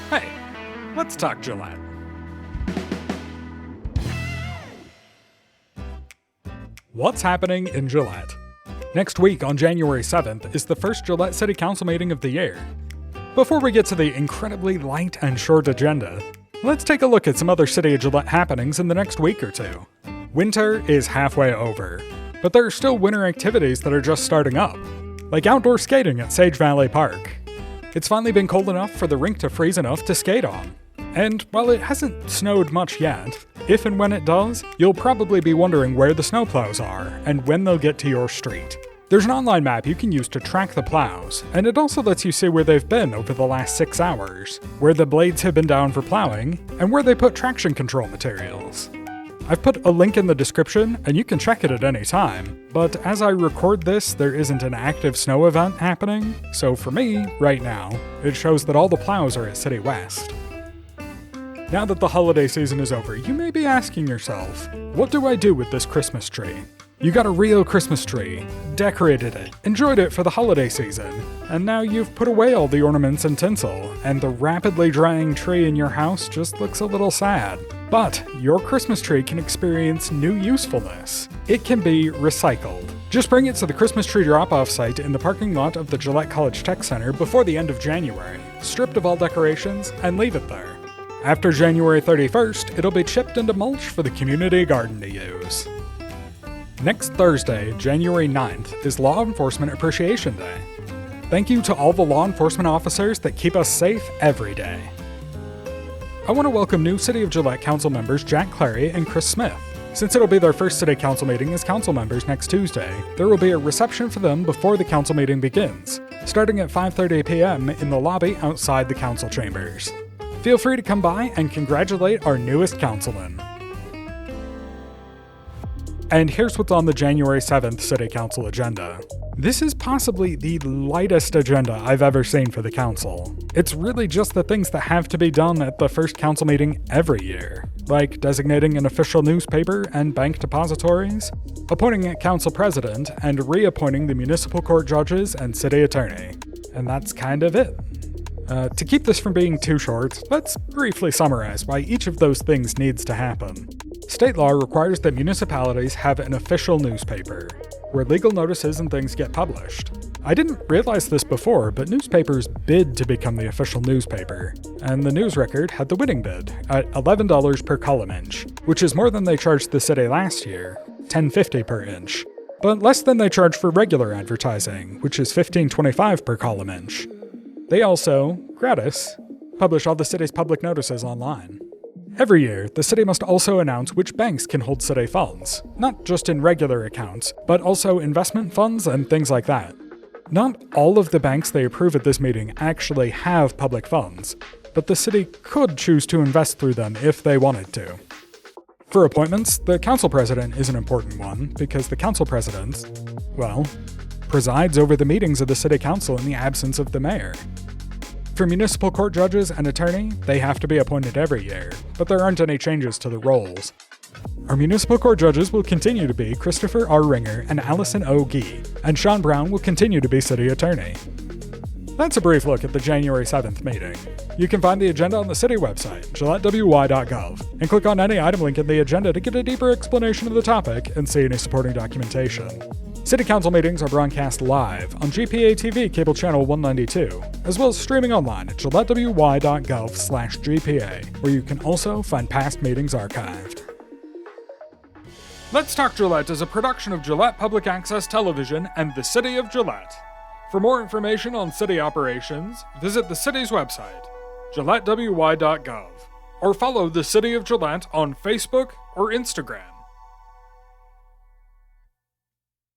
Hey, let's talk Gillette. What's happening in Gillette? Next week on January 7th is the first Gillette City Council meeting of the year. Before we get to the incredibly light and short agenda, let's take a look at some other City of Gillette happenings in the next week or two. Winter is halfway over, but there are still winter activities that are just starting up, like outdoor skating at Sage Valley Park. It's finally been cold enough for the rink to freeze enough to skate on. And while it hasn't snowed much yet, if and when it does, you'll probably be wondering where the snowplows are and when they'll get to your street. There's an online map you can use to track the plows, and it also lets you see where they've been over the last 6 hours, where the blades have been down for plowing, and where they put traction control materials. I've put a link in the description, and you can check it at any time, but as I record this, there isn't an active snow event happening, so for me, right now, it shows that all the plows are at City West. Now that the holiday season is over, you may be asking yourself, what do I do with this Christmas tree? You got a real Christmas tree, decorated it, enjoyed it for the holiday season, and now you've put away all the ornaments and tinsel, and the rapidly drying tree in your house just looks a little sad. But your Christmas tree can experience new usefulness. It can be recycled. Just bring it to the Christmas tree drop-off site in the parking lot of the Gillette College Tech Center before the end of January, stripped of all decorations, and leave it there. After January 31st, it'll be chipped into mulch for the community garden to use. Next Thursday, January 9th, is Law Enforcement Appreciation Day. Thank you to all the law enforcement officers that keep us safe every day. I want to welcome new City of Gillette Council members Jack Clary and Chris Smith. Since it'll be their first City Council meeting as council members next Tuesday, there will be a reception for them before the council meeting begins, starting at 5:30 p.m. in the lobby outside the council chambers. Feel free to come by and congratulate our newest councilman. And here's what's on the January 7th City Council agenda. This is possibly the lightest agenda I've ever seen for the council. It's really just the things that have to be done at the first council meeting every year, like designating an official newspaper and bank depositories, appointing a council president, and reappointing the municipal court judges and city attorney. And that's kind of it. To keep this from being too short, let's briefly summarize why each of those things needs to happen. State law requires that municipalities have an official newspaper, where legal notices and things get published. I didn't realize this before, but newspapers bid to become the official newspaper, and the News Record had the winning bid at $11 per column inch, which is more than they charged the city last year, $10.50 per inch, but less than they charge for regular advertising, which is $15.25 per column inch. They also, gratis, publish all the city's public notices online. Every year, the city must also announce which banks can hold city funds, not just in regular accounts, but also investment funds and things like that. Not all of the banks they approve at this meeting actually have public funds, but the city could choose to invest through them if they wanted to. For appointments, the council president is an important one because the council president, presides over the meetings of the city council in the absence of the mayor. For municipal court judges and attorney, they have to be appointed every year, but there aren't any changes to the roles. Our municipal court judges will continue to be Christopher R. Ringer and Allison O. Gee, and Sean Brown will continue to be city attorney. That's a brief look at the January 7th meeting. You can find the agenda on the city website, gillettewy.gov, and click on any item link in the agenda to get a deeper explanation of the topic and see any supporting documentation. City Council meetings are broadcast live on GPA TV cable channel 192, as well as streaming online at gillettewy.gov/GPA, where you can also find past meetings archived. Let's Talk Gillette is a production of Gillette Public Access Television and the City of Gillette. For more information on city operations, visit the city's website, gillettewy.gov, or follow the City of Gillette on Facebook or Instagram.